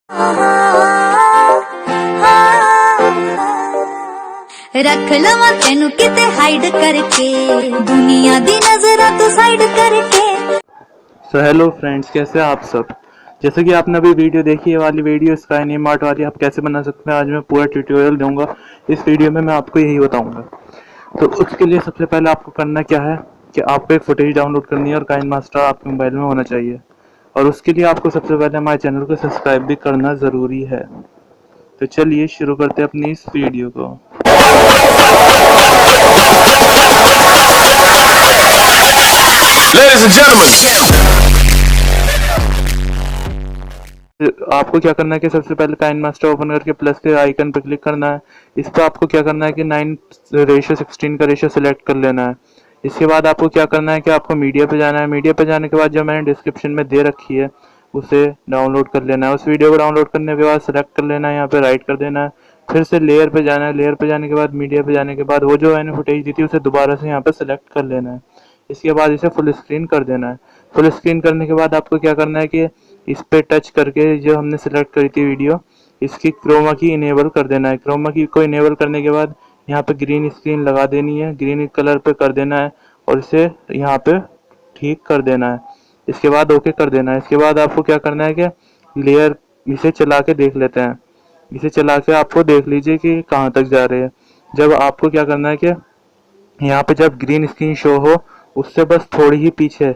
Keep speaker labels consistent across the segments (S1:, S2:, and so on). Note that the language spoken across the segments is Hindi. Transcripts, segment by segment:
S1: रख लवा तेनू किते हाइड करके, दुनिया दी नजरा तो साइड करके।
S2: सो हेलो फ्रेंड्स, कैसे आप सब। जैसे कि आपने अभी वीडियो देखी है वाली वीडियो स्काई नेम आर्ट वाली, आप कैसे बना सकते हैं आज मैं पूरा ट्यूटोरियल दूंगा। इस वीडियो में मैं आपको यही बताऊंगा। तो उसके लिए सबसे पहले आपको करना क्या है कि आपको एक फुटेज डाउनलोड करनी है और काइन मास्टर आपके मोबाइल में होना चाहिए। और उसके लिए आपको सबसे पहले हमारे चैनल को सब्सक्राइब भी करना ज़रूरी है। तो चलिए शुरू करते हैं अपनी इस वीडियो को।
S3: Ladies and gentlemen,
S2: आपको क्या करना है कि सबसे पहले काइन मास्टर ओपन करके प्लस के आइकन पर क्लिक करना है। इस पर आपको क्या करना है कि 9:16 का रेशियो सेलेक्ट कर लेना है। इसके बाद आपको क्या करना है कि आपको मीडिया पे जाना है। मीडिया पे जाने के बाद जो मैंने डिस्क्रिप्शन में दे रखी है उसे डाउनलोड कर लेना है। उस वीडियो को डाउनलोड करने के बाद सेलेक्ट कर लेना है, यहाँ पे राइट कर देना है। फिर से लेयर पे जाना है। लेयर पे जाने के बाद मीडिया पे जाने के बाद वो जो मैंने फुटेज दी थी उसे दोबारा से यहाँ पे सेलेक्ट कर लेना है। इसके बाद इसे फुल स्क्रीन कर देना है। फुल स्क्रीन करने के बाद आपको क्या करना है कि इस पे टच करके जो हमने सेलेक्ट करी थी वीडियो, इसकी क्रोमा की इनेबल कर देना है। क्रोमा की को इनेबल करने के बाद यहाँ पे ग्रीन स्क्रीन लगा देनी है, ग्रीन कलर पे कर देना है और इसे यहाँ पे ठीक कर देना है। इसके बाद ओके कर देना है। इसके बाद आपको क्या करना है कि लेयर इसे चला के देख लेते हैं। इसे चला के आपको देख लीजिए कि कहाँ तक जा रहे हैं। जब आपको क्या करना है कि यहाँ पे जब ग्रीन स्क्रीन शो हो उससे बस थोड़ी ही पीछे,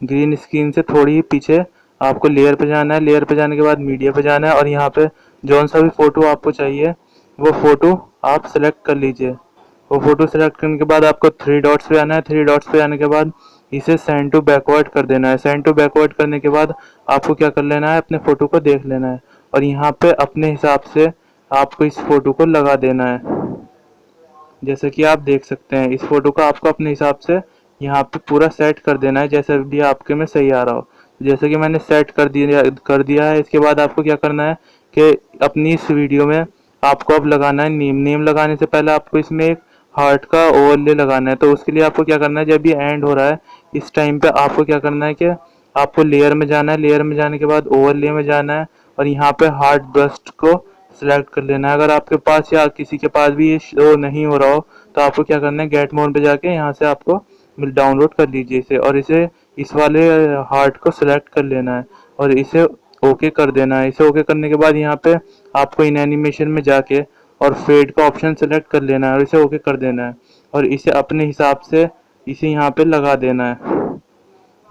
S2: ग्रीन स्क्रीन से थोड़ी ही पीछे आपको लेयर पे जाना है। लेयर पे जाने के बाद मीडिया पे जाना है और यहाँ पे जौन सा भी फोटो आपको चाहिए वो फोटो आप सेलेक्ट कर लीजिए। वो फोटो सेलेक्ट करने के बाद आपको 3 डॉट्स पे आना है। 3 डॉट्स पे आने के बाद इसे सेंड टू बैकवर्ड कर देना है। सेंड टू बैकवर्ड करने के बाद आपको क्या कर लेना है, अपने फोटो को देख लेना है और यहाँ पे अपने हिसाब से आपको इस फोटो को लगा देना है। जैसे कि आप देख सकते हैं इस फोटो को आपको अपने हिसाब से यहाँ पे पूरा सेट कर देना है, जैसे भी आपके में सही आ रहा हो। जैसे कि मैंने सेट कर दिया है। इसके बाद आपको क्या करना है कि अपनी इस वीडियो में आपको अब लगाना है नेम। नेम लगाने से पहले आपको इसमें एक हार्ट का ओवरले लगाना है। तो उसके लिए आपको क्या करना है, जब ये एंड हो रहा है इस टाइम पे आपको क्या करना है कि आपको लेयर में जाना है। लेयर में जाने के बाद ओवरले में जाना है और यहाँ पे हार्ट ब्रस्ट को सिलेक्ट कर लेना है। अगर आपके पास या किसी के पास भी ये शो नहीं हो रहा हो तो आपको क्या करना है, गेट मोड पे जाके यहाँ से आपको डाउनलोड कर लीजिए इसे और इसे इस वाले हार्ट को सिलेक्ट कर लेना है और इसे ओके कर देना है। इसे ओके करने के बाद यहाँ पे आपको इन एनिमेशन में जाके और फेड का ऑप्शन सेलेक्ट कर लेना है और इसे ओके कर देना है और इसे अपने हिसाब से इसे यहाँ पे लगा देना है।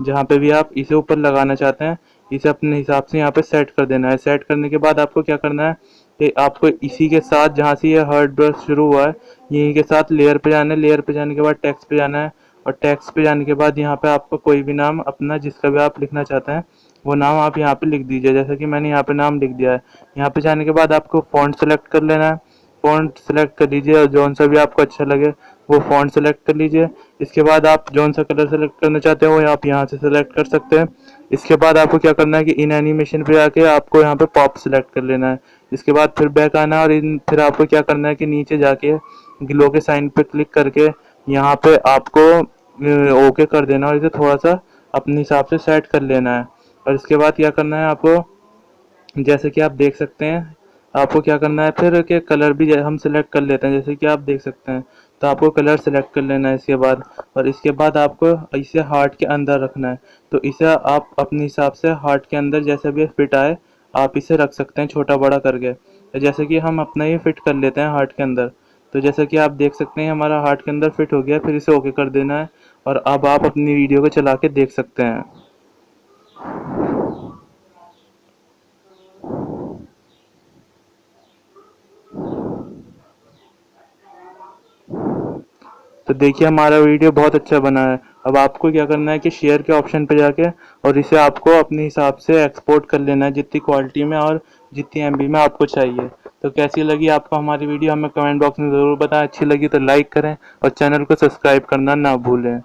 S2: जहाँ पे भी आप इसे ऊपर लगाना चाहते हैं इसे अपने हिसाब से यहाँ पे सेट कर देना है। सेट करने के बाद आपको क्या करना है कि आपको इसी के साथ जहाँ से ये हार्ट ब्रश शुरू हुआ है यहीं के साथ लेयर पे जाना है। लेयर पे जाने के बाद टेक्स्ट पे जाना है और टेक्स्ट पे जाने के बाद यहाँ पे आपको कोई भी नाम अपना जिसका भी आप लिखना चाहते हैं वो नाम आप यहाँ पे लिख दीजिए। जैसे कि मैंने यहाँ पे नाम लिख दिया है। यहाँ पे जाने के बाद आपको फॉन्ट सेलेक्ट कर लेना है। फॉन्ट सेलेक्ट कर लीजिए और जौन सा भी आपको अच्छा लगे वो फॉन्ट सेलेक्ट कर लीजिए। इसके बाद आप जौन सा कलर सेलेक्ट करना चाहते हो आप यहाँ से सेलेक्ट कर सकते हैं। इसके बाद आपको क्या करना है कि इन एनिमेशन पे आके आपको यहाँ पे पॉप सेलेक्ट कर लेना है। इसके बाद फिर बैक आना है और फिर आपको क्या करना है कि नीचे जाके ग्लो के साइन पे क्लिक करके यहाँ पे आपको ओके कर देना और इसे थोड़ा सा अपने हिसाब से सेट कर लेना है। और इसके बाद क्या करना है आपको, जैसे कि आप देख सकते हैं आपको क्या करना है फिर के कलर भी हम सिलेक्ट कर लेते हैं। जैसे कि आप देख सकते हैं तो आपको कलर सिलेक्ट कर लेना है इसके बाद। और इसके बाद आपको इसे हार्ट के अंदर रखना है। तो इसे आप अपने हिसाब से हार्ट के अंदर जैसे भी फिट आए आप इसे रख सकते हैं छोटा बड़ा करके। तो जैसे कि हम अपना ही फिट कर लेते हैं हार्ट के अंदर। तो जैसे कि आप देख सकते हैं हमारा हार्ट के अंदर फिट हो गया। फिर इसे ओके कर देना है और अब आप अपनी वीडियो को चला के देख सकते हैं। तो देखिए हमारा वीडियो बहुत अच्छा बना है। अब आपको क्या करना है कि शेयर के ऑप्शन पे जाके और इसे आपको अपने हिसाब से एक्सपोर्ट कर लेना है जितनी क्वालिटी में और जितनी एमबी में आपको चाहिए। तो कैसी लगी आपको हमारी वीडियो हमें कमेंट बॉक्स में ज़रूर बताएं। अच्छी लगी तो लाइक करें और चैनल को सब्सक्राइब करना ना भूलें।